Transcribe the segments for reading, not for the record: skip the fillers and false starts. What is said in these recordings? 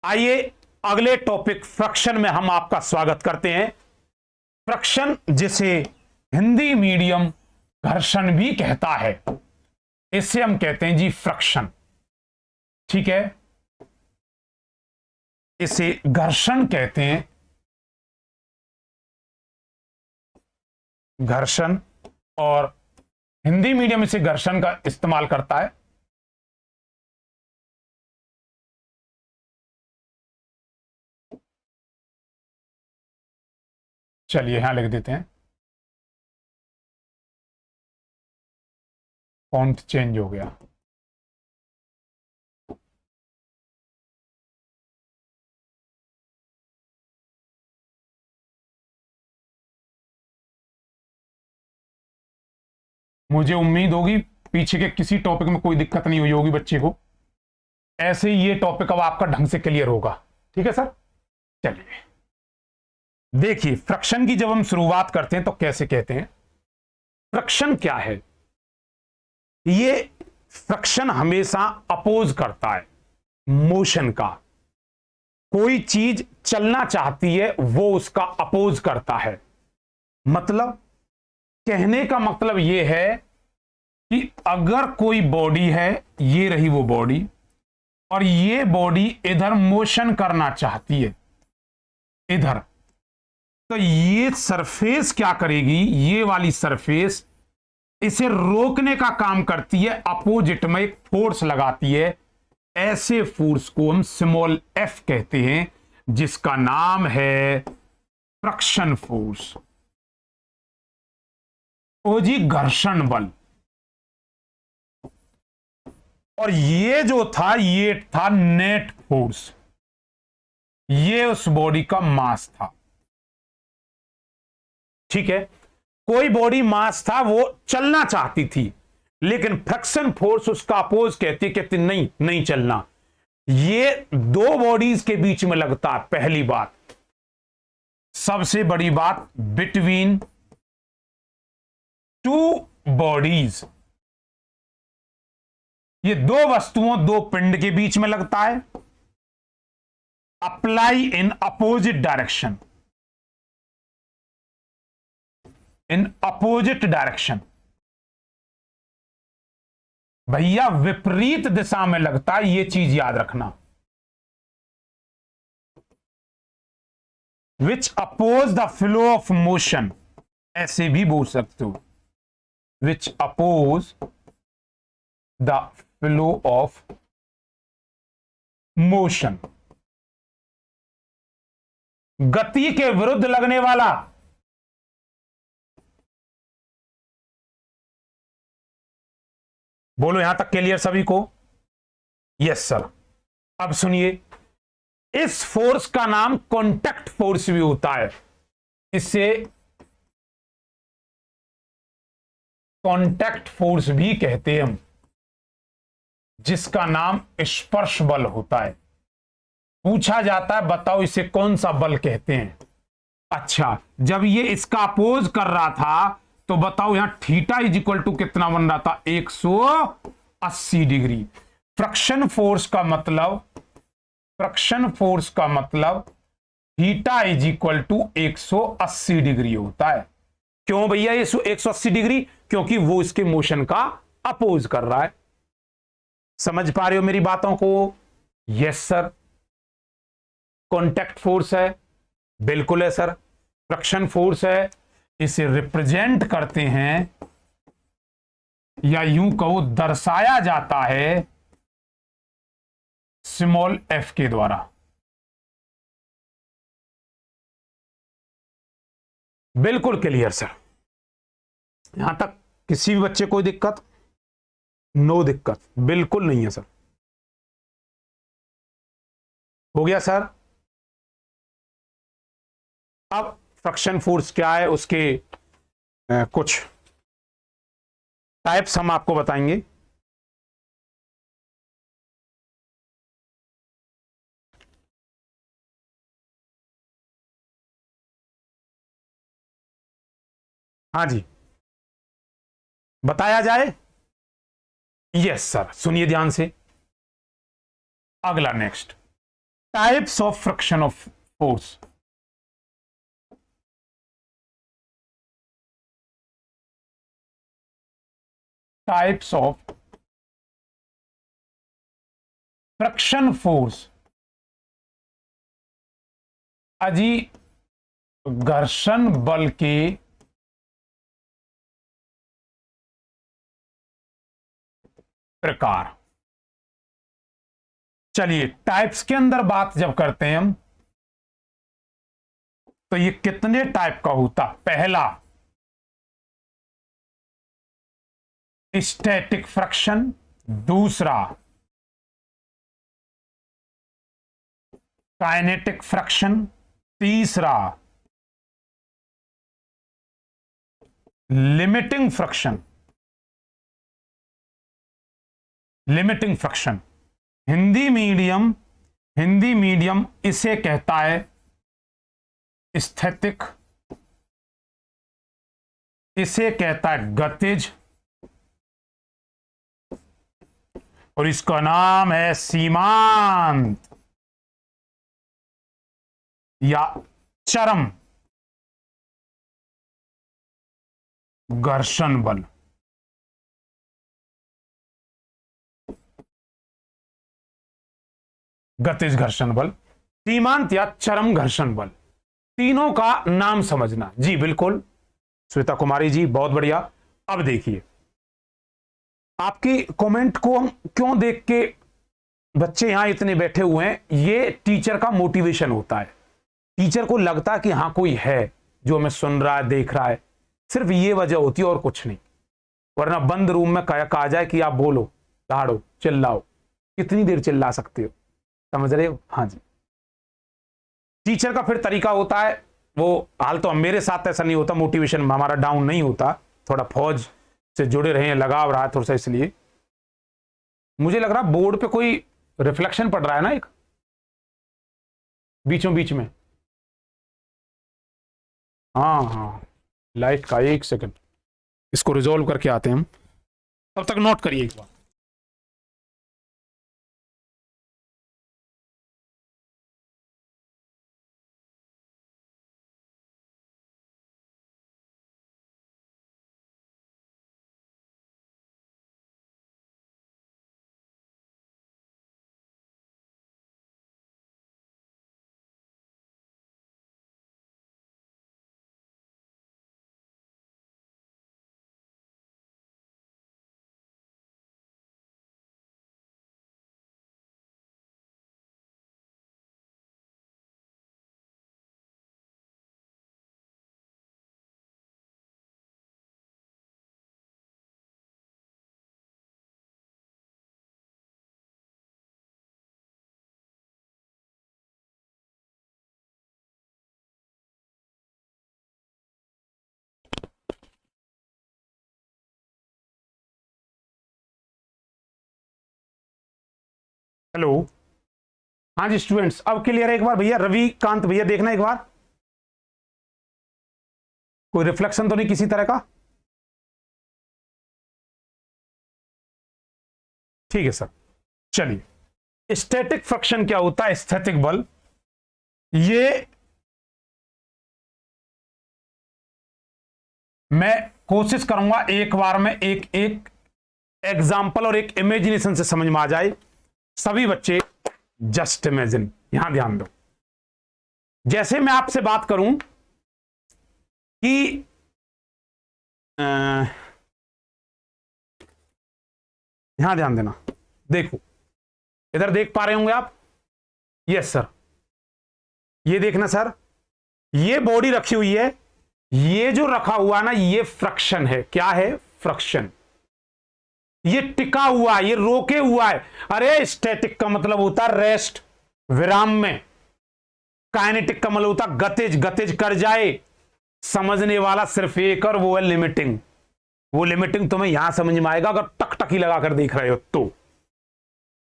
आइए अगले topic fraction में हम आपका स्वागत करते हैं। फ्रैक्शन जिसे हिंदी मीडियम घर्षण भी कहता है, इसे हम कहते हैं जी फ्रैक्शन। ठीक है, इसे घर्षण कहते हैं, घर्षण, और हिंदी मीडियम इसे घर्षण का इस्तेमाल करता है। चलिए यहां लिख देते हैं, फॉन्ट चेंज हो गया। मुझे उम्मीद होगी पीछे के किसी टॉपिक में कोई दिक्कत नहीं हुई होगी बच्चे को। ऐसे ही ये टॉपिक अब आपका ढंग से क्लियर होगा। ठीक है सर, चलिए देखिए फ्रैक्शन की जब हम शुरुआत करते हैं तो कैसे कहते हैं। फ्रैक्शन क्या है? ये फ्रैक्शन हमेशा अपोज करता है मोशन का। कोई चीज चलना चाहती है, वो उसका अपोज करता है। मतलब कहने का मतलब यह है कि अगर कोई बॉडी है, ये रही वो बॉडी, और ये बॉडी इधर मोशन करना चाहती है इधर, तो ये सरफेस क्या करेगी? ये वाली सरफेस इसे रोकने का काम करती है, अपोजिट में एक फोर्स लगाती है। ऐसे फोर्स को हम स्मॉल एफ कहते हैं, जिसका नाम है फ्रैक्शन फोर्स। ओ जी, घर्षण बल। और ये जो था, ये था नेट फोर्स, ये उस बॉडी का मास था। ठीक है, कोई बॉडी मास था, वो चलना चाहती थी, लेकिन फ्रैक्शन फोर्स उसका अपोज कहती नहीं नहीं चलना। ये दो बॉडीज के बीच में लगता है। पहली बात, सबसे बड़ी बात, बिटवीन टू बॉडीज, ये दो वस्तुओं, दो पिंड के बीच में लगता है। Apply in opposite direction, in opposite direction, भैया विपरीत दिशा में लगता है, यह चीज याद रखना। Which oppose the flow of motion, ऐसे भी बोल सकते हो, which oppose the flow of motion. गति के विरुद्ध लगने वाला। बोलो यहां तक क्लियर सभी को? Yes sir. अब सुनिए, इस फोर्स का नाम कॉन्टैक्ट फोर्स भी होता है। इसे कॉन्टैक्ट फोर्स भी कहते हैं हम, जिसका नाम स्पर्श बल होता है। पूछा जाता है बताओ इसे कौन सा बल कहते हैं। अच्छा, जब ये इसका अपोज कर रहा था तो बताओ यहां थीटा इज इक्वल टू कितना बन रहा था? 180 डिग्री। फ्रैक्शन फोर्स का मतलब, फ्रैक्शन फोर्स का मतलब theta is equal to 180 degree होता है। क्यों भैया ये 180 डिग्री? क्योंकि वो इसके मोशन का अपोज कर रहा है। समझ पा रहे हो मेरी बातों को? Yes sir. कॉन्टैक्ट फोर्स है, बिल्कुल है सर। फ्रैक्शन फोर्स है, इसे रिप्रेजेंट करते हैं, या यूं कहो दर्शाया जाता है, स्मॉल एफ के द्वारा। बिल्कुल क्लियर सर। यहां तक किसी भी बच्चे को दिक्कत? नो दिक्कत, बिल्कुल नहीं है सर। हो गया सर। अब फ्रैक्शन फोर्स क्या है, उसके कुछ टाइप्स हम आपको बताएंगे। हाँ जी, बताया जाए? यस सर, सुनिए ध्यान से। अगला next types of friction of force. Types of friction force. अजी घर्षण बल के प्रकार। चलिए टाइप्स के अंदर बात जब करते हैं हम, तो ये कितने टाइप का होता? पहला स्टैटिक फ्रिक्शन, दूसरा काइनेटिक फ्रिक्शन, तीसरा limiting friction. Limiting friction Hindi medium इसे कहता है स्थैतिक, इसे कहता है गतिज, और इसका नाम है सीमांत या चरम घर्षण बल। गतिज घर्षण बल, सीमांत या चरम घर्षण बल, तीनों का नाम समझना। जी बिल्कुल श्वेता कुमारी जी, बहुत बढ़िया। अब देखिए आपकी कमेंट को हम क्यों देख के बच्चे यहां इतने बैठे हुए हैं, ये टीचर का मोटिवेशन होता है। टीचर को लगता है कि हाँ कोई है जो हमें सुन रहा है, देख रहा है, सिर्फ ये वजह होती है और कुछ नहीं। वरना बंद रूम में कहा जाए कि आप बोलो, दहाड़ो, चिल्लाओ, कितनी देर चिल्ला सकते हो? समझ रहे हो? हाँ जी। टीचर का फिर तरीका होता है वो, हाल तो मेरे साथ ऐसा नहीं होता, मोटिवेशन हमारा डाउन नहीं होता, थोड़ा फौज से जुड़े रहे हैं, लगाव रहा है थोड़ा सा, इसलिए मुझे लग रहा बोर्ड पे कोई रिफ्लेक्शन पड़ रहा है ना, एक बीचों बीच में। हाँ हाँ, लाइट का, एक सेकंड इसको रिजॉल्व करके आते हैं हम, तब तक नोट करिए एक बार। हेलो, हाँ जी स्टूडेंट्स, अब क्लियर है एक बार? भैया रविकांत भैया देखना एक बार, कोई रिफ्लेक्शन तो नहीं किसी तरह का? ठीक है सर। चलिए स्टैटिक फ्रिक्शन क्या होता है? स्थैतिक बल। ये मैं कोशिश करूंगा एक बार में एक एक एग्जाम्पल और एक इमेजिनेशन से समझ में आ जाए। सभी बच्चे जस्ट इमेजिन, यहां ध्यान दो। जैसे मैं आपसे बात करूं कि यहां ध्यान देना, देखो इधर देख पा रहे होंगे आप? यस सर, ये देखना सर, ये बॉडी रखी हुई है, ये जो रखा हुआ ना ये फ्रिक्शन है। क्या है? फ्रिक्शन। ये टिका हुआ है, ये रोके हुआ है। अरे स्टैटिक का मतलब होता है रेस्ट, विराम में। काइनेटिक का मतलब होता है गतिज, गतिज कर जाए। समझने वाला सिर्फ एक और वो है लिमिटिंग। वो लिमिटिंग तुम्हें यहां समझ में आएगा अगर टकटकी लगाकर देख रहे हो तो।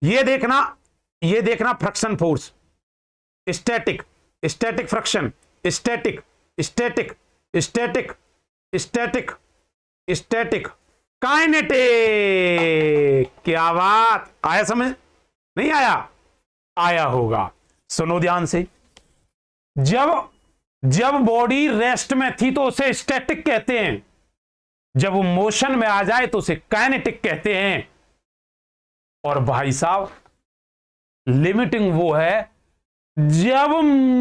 ये देखना, ये देखना friction force, static, static friction, static, static, static, static, static, kinetic. क्या बात, आया समझ? नहीं आया? आया होगा। सुनो ध्यान से, जब जब बॉडी रेस्ट में थी तो उसे स्टैटिक कहते हैं, जब वो मोशन में आ जाए तो उसे काइनेटिक कहते हैं। और भाई साहब लिमिटिंग वो है जब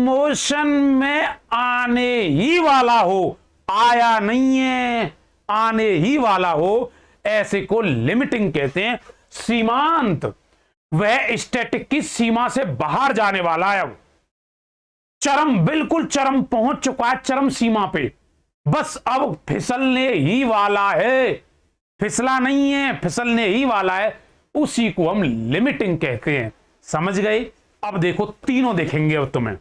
मोशन में आने ही वाला हो, आया नहीं है, आने ही वाला हो, ऐसे को लिमिटिंग कहते हैं। सीमांत, वह स्टैटिक की सीमा से बाहर जाने वाला है, अब चरम, बिल्कुल चरम पहुंच चुका है, चरम सीमा पे, बस अब फिसलने ही वाला है, फिसला नहीं है, फिसलने ही वाला है, उसी को हम लिमिटिंग कहते हैं। समझ गए? अब देखो तीनों देखेंगे अब तुम्हें,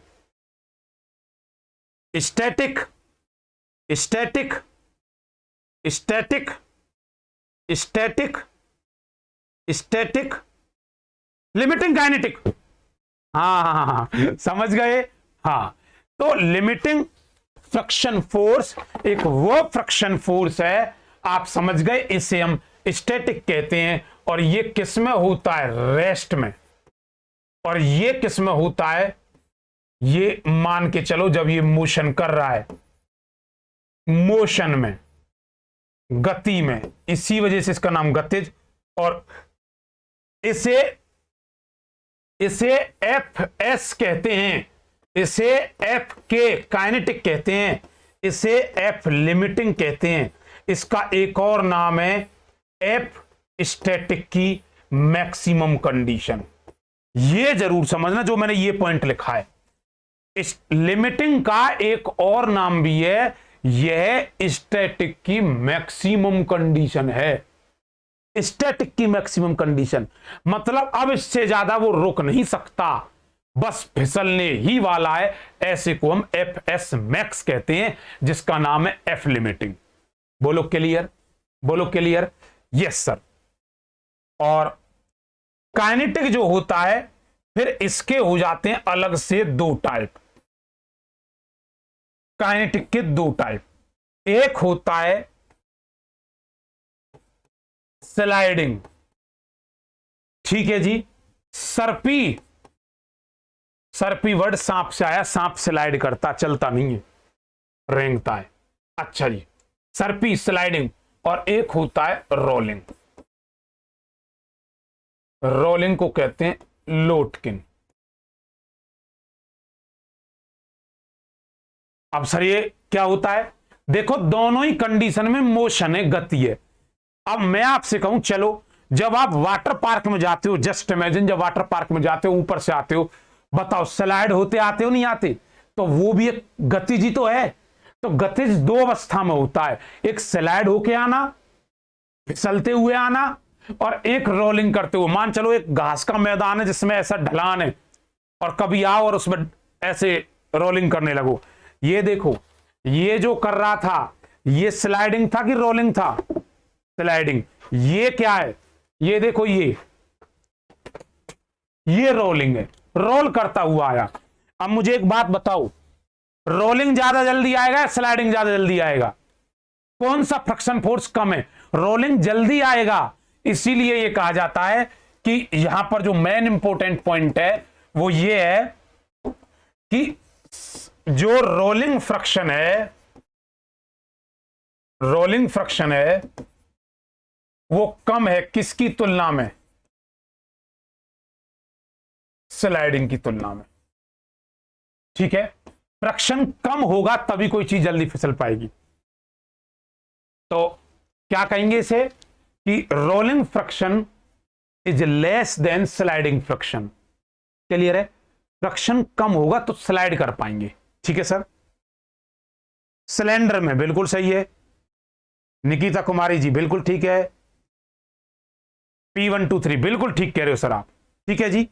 static, static, static, static, static, limiting, kinetic. हाँ, समझ गए? हाँ, तो लिमिटिंग फ्रिक्शन फोर्स एक वो फ्रिक्शन फोर्स है, आप समझ गए, इसे हम स्टैटिक कहते हैं। और ये किस में होता है? रेस्ट में। और ये किस में होता है? ये मान के चलो जब ये मोशन कर रहा है, मोशन में, गति में, इसी वजह से इसका नाम गतिज। और इसे एफ एस कहते हैं, इसे एफ के काइनेटिक कहते हैं, इसे एफ लिमिटिंग कहते हैं। इसका एक और नाम है एफ स्टैटिक की मैक्सिमम कंडीशन। ये जरूर समझना जो मैंने ये पॉइंट लिखा है, इस लिमिटिंग का एक और नाम भी है, यह स्टैटिक की मैक्सिमम कंडीशन है। स्टैटिक की मैक्सिमम कंडीशन मतलब अब इससे ज्यादा वो रुक नहीं सकता, बस फिसलने ही वाला है, ऐसे को हम एफ एस मैक्स कहते हैं, जिसका नाम है एफ लिमिटिंग। बोलो क्लियर? बोलो क्लियर? Yes sir. और काइनेटिक जो होता है, फिर इसके हो जाते हैं अलग से दो टाइप। काइनेटिक के दो टाइप, एक होता है स्लाइडिंग, ठीक है जी, सर्पी, सर्पी वर्ड सांप से आया, सांप स्लाइड करता, चलता नहीं है, रेंगता है। अच्छा जी, सर्पी, स्लाइडिंग। और एक होता है रोलिंग, रोलिंग को कहते हैं लोटकिन। अब सर ये क्या होता है? देखो दोनों ही कंडीशन में मोशन है, गति है। अब मैं आपसे कहूं, चलो जब आप वाटर पार्क में जाते हो, जस्ट इमेजिन जब वाटर पार्क में जाते हो, ऊपर से आते हो, बताओ स्लाइड होते आते हो नहीं आते? तो वो भी एक गतिज ही तो है। तो गतिज दो अवस्था में होता है, एक स्लाइड होके आना, फिसलते हुए आना, और एक रोलिंग करते हुए। मान चलो एक घास का मैदान है जिसमें ऐसा ढलान है, और कभी आओ और उसमें ऐसे रोलिंग करने लगो। ये देखो, ये जो कर रहा था, ये स्लाइडिंग था कि रोलिंग था? स्लाइडिंग। ये क्या है? ये देखो, ये रोलिंग है, रोल करता हुआ आया। अब मुझे एक बात बताओ, रोलिंग ज्यादा जल्दी आएगा या स्लाइडिंग ज्यादा जल्दी आएगा? कौन सा फ्रिक्शन फोर्स कम है? रोलिंग जल्दी आएगा। इसीलिए ये कहा जाता है कि यहां पर जो मेन इंपॉर्टेंट पॉइंट है वो ये है कि जो रोलिंग फ्रिक्शन है, वो कम है किसकी तुलना में? स्लाइडिंग की तुलना में। ठीक है, फ्रिक्शन कम होगा तभी कोई चीज जल्दी फिसल पाएगी। तो क्या कहेंगे इसे कि rolling friction is less than sliding friction. Clear है? फ्रिक्शन कम होगा तो स्लाइड कर पाएंगे। ठीक है सर। सिलेंडर में बिल्कुल सही है, निकिता कुमारी जी बिल्कुल ठीक है, P123 बिल्कुल ठीक कह रहे हो सर आप। ठीक है जी।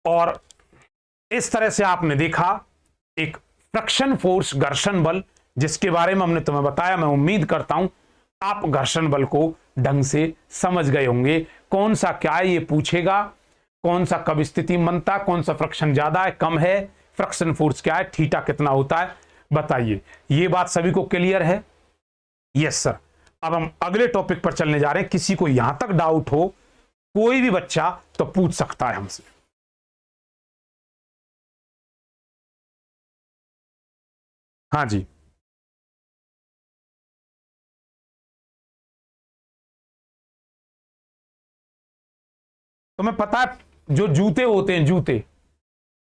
और इस तरह से आपने देखा एक फ्रिक्शन फोर्स, घर्षण बल, जिसके बारे में हमने तुम्हें बताया। मैं उम्मीद करता हूं आप घर्षण बल को ढंग से समझ गए होंगे। कौन सा क्या है ये पूछेगा, कौन सा कब स्थिति बनता, कौन सा फ्रिक्शन ज्यादा है कम है, फ्रिक्शन फोर्स क्या है, थीटा कितना होता है, बताइए। ये बात सभी को क्लियर है? Yes sir. अब हम अगले टॉपिक पर चलने जा रहे हैं। किसी को यहां तक डाउट हो, कोई भी बच्चा तो पूछ सकता है हमसे। हाँ जी, तुम्हें पता है जो जूते होते हैं, जूते,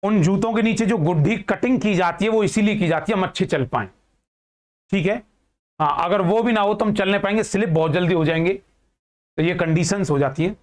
उन जूतों के नीचे जो गुड्डी कटिंग की जाती है वो इसीलिए की जाती है हम अच्छे चल पाए। ठीक है, हाँ, अगर वो भी ना हो तो हम चल नहीं पाएंगे, स्लिप बहुत जल्दी हो जाएंगे, तो ये कंडीशंस हो जाती है।